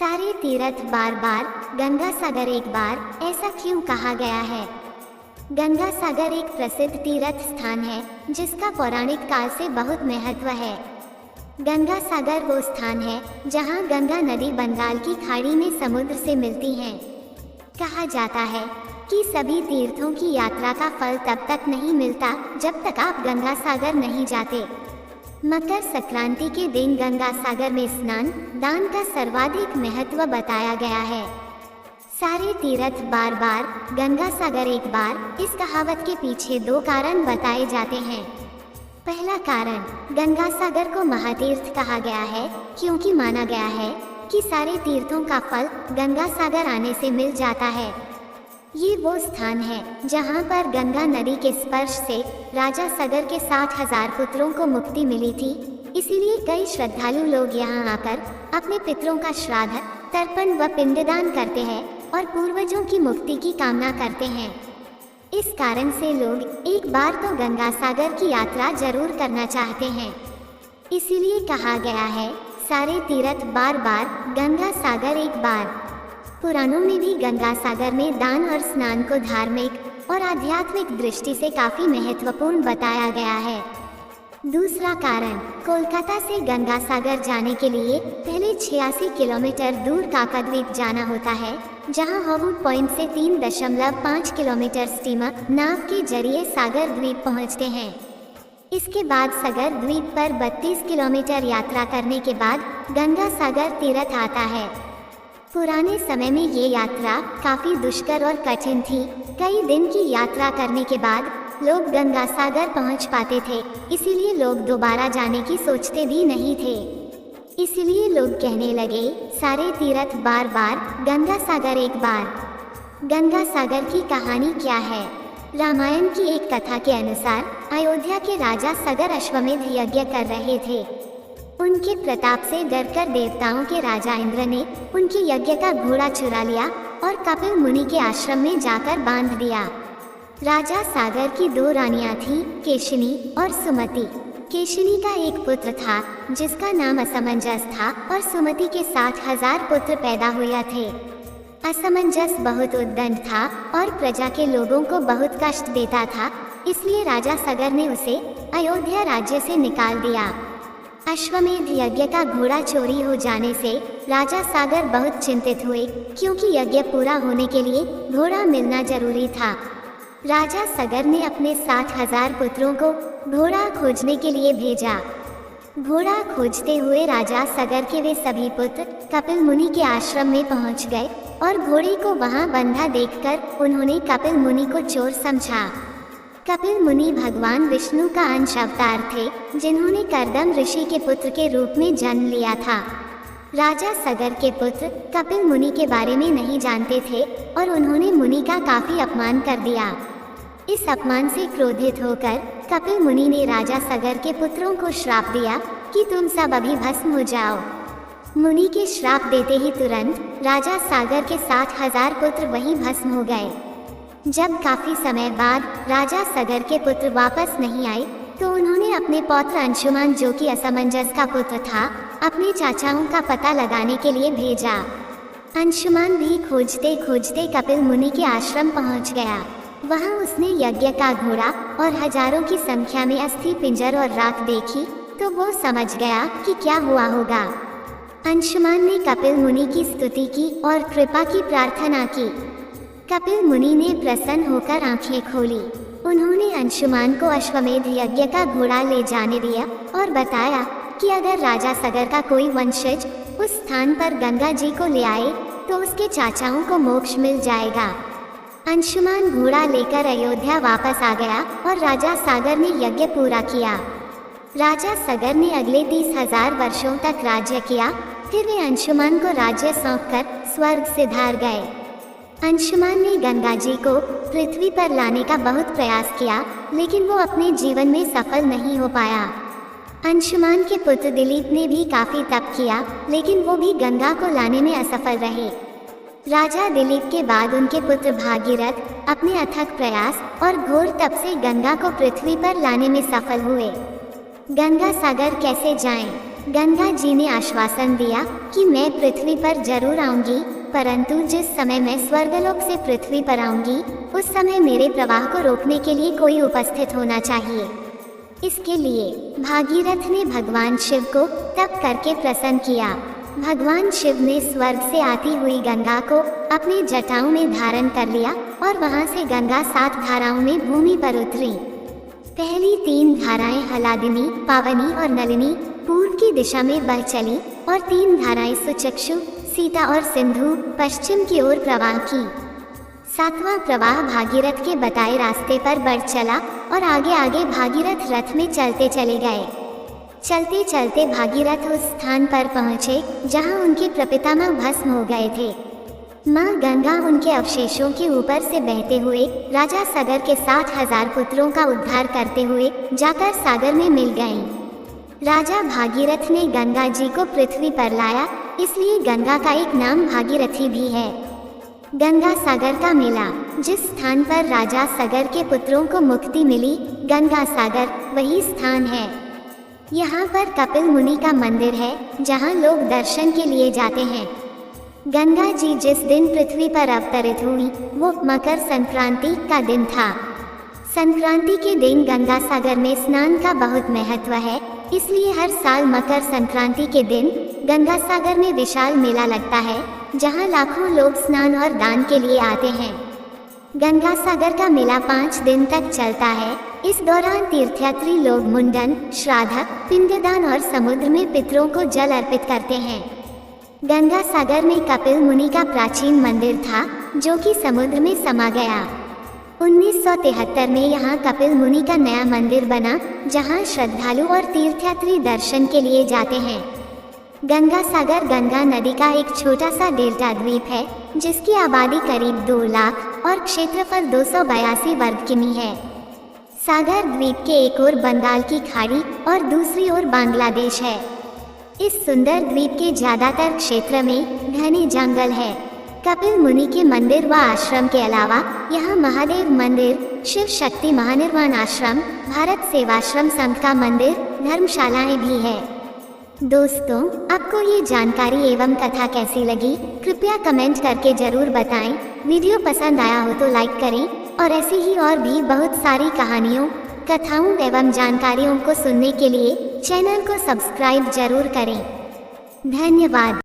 सारे तीर्थ बार बार, गंगा सागर एक बार, ऐसा क्यों कहा गया है? गंगा सागर एक प्रसिद्ध तीर्थ स्थान है जिसका पौराणिक काल से बहुत महत्व है। गंगा सागर वो स्थान है जहां गंगा नदी बंगाल की खाड़ी में समुद्र से मिलती है। कहा जाता है कि सभी तीर्थों की यात्रा का फल तब तक नहीं मिलता जब तक आप गंगा सागर नहीं जाते। मकर संक्रांति के दिन गंगा सागर में स्नान दान का सर्वाधिक महत्व बताया गया है। सारे तीर्थ बार बार, गंगा सागर एक बार, इस कहावत के पीछे दो कारण बताए जाते हैं। पहला कारण, गंगा सागर को महातीर्थ कहा गया है क्योंकि माना गया है कि सारे तीर्थों का फल गंगा सागर आने से मिल जाता है। ये वो स्थान है जहाँ पर गंगा नदी के स्पर्श से राजा सगर के 60,000 पुत्रों को मुक्ति मिली थी। इसीलिए कई श्रद्धालु लोग यहाँ आकर अपने पितरों का श्राद्ध, तर्पण व पिंडदान करते हैं और पूर्वजों की मुक्ति की कामना करते हैं। इस कारण से लोग एक बार तो गंगा सागर की यात्रा जरूर करना चाहते हैं। इसीलिए कहा गया है, सारे तीर्थ बार बार, गंगा सागर एक बार। पुराणों में भी गंगा सागर में दान और स्नान को धार्मिक और आध्यात्मिक दृष्टि से काफी महत्वपूर्ण बताया गया है। दूसरा कारण, कोलकाता से गंगा सागर जाने के लिए पहले 86 किलोमीटर दूर काकाद्वीप जाना होता है, जहां हॉवुड पॉइंट से 3.5 किलोमीटर स्टीमर नाव के जरिए सागर द्वीप पहुंचते हैं। इसके बाद सागर द्वीप पर 32 किलोमीटर यात्रा करने के बाद गंगा सागर तीर्थ आता है। पुराने समय में ये यात्रा काफी दुष्कर और कठिन थी। कई दिन की यात्रा करने के बाद लोग गंगा सागर पहुंच पाते थे, इसीलिए लोग दोबारा जाने की सोचते भी नहीं थे। इसलिए लोग कहने लगे, सारे तीर्थ बार बार, गंगा सागर एक बार। गंगा सागर की कहानी क्या है? रामायण की एक कथा के अनुसार अयोध्या के राजा सगर अश्वमेध यज्ञ कर रहे थे। उनके प्रताप से डरकर देवताओं के राजा इंद्र ने उनके यज्ञ का घोड़ा चुरा लिया और कपिल मुनि के आश्रम में जाकर बांध दिया। राजा सागर की दो रानियां थीं, केशिनी और सुमति। केशिनी का एक पुत्र था जिसका नाम असमंजस था और सुमति के 60,000 पुत्र पैदा हुए थे। असमंजस बहुत उद्दंड था और प्रजा के लोगों को बहुत कष्ट देता था, इसलिए राजा सगर ने उसे अयोध्या राज्य से निकाल दिया। अश्वमेध यज्ञ का घोड़ा चोरी हो जाने से राजा सागर बहुत चिंतित हुए, क्योंकि यज्ञ पूरा होने के लिए घोड़ा मिलना जरूरी था। राजा सगर ने अपने 60,000 पुत्रों को घोड़ा खोजने के लिए भेजा। घोड़ा खोजते हुए राजा सगर के वे सभी पुत्र कपिल मुनि के आश्रम में पहुंच गए और घोड़े को वहां बंधा देखकर उन्होंने कपिल मुनि को चोर समझा। कपिल मुनि भगवान विष्णु का अंश अवतार थे, जिन्होंने कर्दम ऋषि के पुत्र के रूप में जन्म लिया था। राजा सगर के पुत्र कपिल मुनि के बारे में नहीं जानते थे और उन्होंने मुनि का काफी अपमान कर दिया। इस अपमान से क्रोधित होकर कपिल मुनि ने राजा सगर के पुत्रों को श्राप दिया कि तुम सब अभी भस्म हो जाओ। मुनि के श्राप देते ही तुरंत राजा सागर के 60,000 पुत्र वहीं भस्म हो गए। जब काफी समय बाद राजा सगर के पुत्र वापस नहीं आए तो उन्होंने अपने पौत्र अंशुमान, जो कि असमंजस का पुत्र था, अपने चाचाओं का पता लगाने के लिए भेजा। अंशुमान भी खोजते खोजते कपिल मुनि के आश्रम पहुंच गया। वहां उसने यज्ञ का घोड़ा और हजारों की संख्या में अस्थि पिंजर और राख देखी तो वो समझ गया कि क्या हुआ होगा। अंशुमान ने कपिल मुनि की स्तुति की और कृपा की प्रार्थना की। कपिल मुनि ने प्रसन्न होकर आंखें खोली। उन्होंने अंशुमान को अश्वमेध यज्ञ का घोड़ा ले जाने दिया और बताया कि अगर राजा सगर का कोई वंशज उस स्थान पर गंगा जी को ले आए तो उसके चाचाओं को मोक्ष मिल जाएगा। अंशुमान घोड़ा लेकर अयोध्या वापस आ गया और राजा सागर ने यज्ञ पूरा किया। राजा सगर ने अगले 30,000 वर्षों तक राज्य किया। फिर वे अंशुमान को राज्य सौंपकर स्वर्ग सिधार गए। अंशुमान ने गंगा जी को पृथ्वी पर लाने का बहुत प्रयास किया, लेकिन वो अपने जीवन में सफल नहीं हो पाया। अंशुमान के पुत्र दिलीप ने भी काफी तप किया, लेकिन वो भी गंगा को लाने में असफल रहे। राजा दिलीप के बाद उनके पुत्र भागीरथ अपने अथक प्रयास और घोर तप से गंगा को पृथ्वी पर लाने में सफल हुए। गंगा सागर कैसे जाएं? गंगा जी ने आश्वासन दिया कि मैं पृथ्वी पर जरूर आऊंगी, परंतु जिस समय मैं स्वर्गलोक से पृथ्वी पर आऊंगी उस समय मेरे प्रवाह को रोकने के लिए कोई उपस्थित होना चाहिए। इसके लिए भागीरथ ने भगवान शिव को तप करके प्रसन्न किया। भगवान शिव ने स्वर्ग से आती हुई गंगा को अपने जटाओं में धारण कर लिया और वहां से गंगा 7 धाराओं में भूमि पर उतरी। पहली 3 धाराएं हलादिनी, पावनी और नलिनी पूर्व की दिशा में बह चली और 3 धाराएं सुचक्षु, सीता और सिंधु पश्चिम की ओर प्रवाह की। 7वां प्रवाह भागीरथ के बताए रास्ते पर बढ़ चला और आगे आगे भागीरथ रथ में चलते चले गए। चलते चलते भागीरथ उस स्थान पर पहुँचे जहाँ उनके प्रपितामह भस्म हो गए थे। माँ गंगा उनके अवशेषों के ऊपर से बहते हुए राजा सागर के 60,000 पुत्रों का उद्धार करते हुए जाकर सागर में मिल गईं। राजा भागीरथ ने गंगा जी को पृथ्वी पर लाया, इसलिए गंगा का एक नाम भागीरथी भी है। गंगा सागर का मेला, जिस स्थान पर राजा सागर के पुत्रों को मुक्ति मिली, गंगा सागर वही स्थान है। यहाँ पर कपिल मुनि का मंदिर है जहाँ लोग दर्शन के लिए जाते हैं। गंगा जी जिस दिन पृथ्वी पर अवतरित हुई वो मकर संक्रांति का दिन था। संक्रांति के दिन गंगा सागर में स्नान का बहुत महत्व है, इसलिए हर साल मकर संक्रांति के दिन गंगा सागर में विशाल मेला लगता है जहां लाखों लोग स्नान और दान के लिए आते हैं। गंगा सागर का मेला 5 दिन तक चलता है। इस दौरान तीर्थयात्री लोग मुंडन, श्राद्ध, पिंडदान और समुद्र में पितरों को जल अर्पित करते हैं। गंगा सागर में कपिल मुनि का प्राचीन मंदिर था जो कि समुद्र में समा गया। 1973 में यहाँ कपिल मुनि का नया मंदिर बना जहाँ श्रद्धालु और तीर्थयात्री दर्शन के लिए जाते हैं। गंगा सागर गंगा नदी का एक छोटा सा डेल्टा द्वीप है जिसकी आबादी करीब 2 लाख और क्षेत्रफल 282 वर्ग किमी है। सागर द्वीप के एक ओर बंगाल की खाड़ी और दूसरी ओर बांग्लादेश है। इस सुंदर द्वीप के ज्यादातर क्षेत्र में घने जंगल है। कपिल मुनि के मंदिर व आश्रम के अलावा यहाँ महादेव मंदिर, शिव शक्ति महानिर्वाण आश्रम, भारत सेवाश्रम संघ का मंदिर, धर्मशालाएं भी है। दोस्तों, आपको ये जानकारी एवं कथा कैसी लगी कृपया कमेंट करके जरूर बताएं। वीडियो पसंद आया हो तो लाइक करें और ऐसी ही और भी बहुत सारी कहानियों, कथाओं एवं जानकारियों को सुनने के लिए चैनल को सब्सक्राइब जरूर करें। धन्यवाद।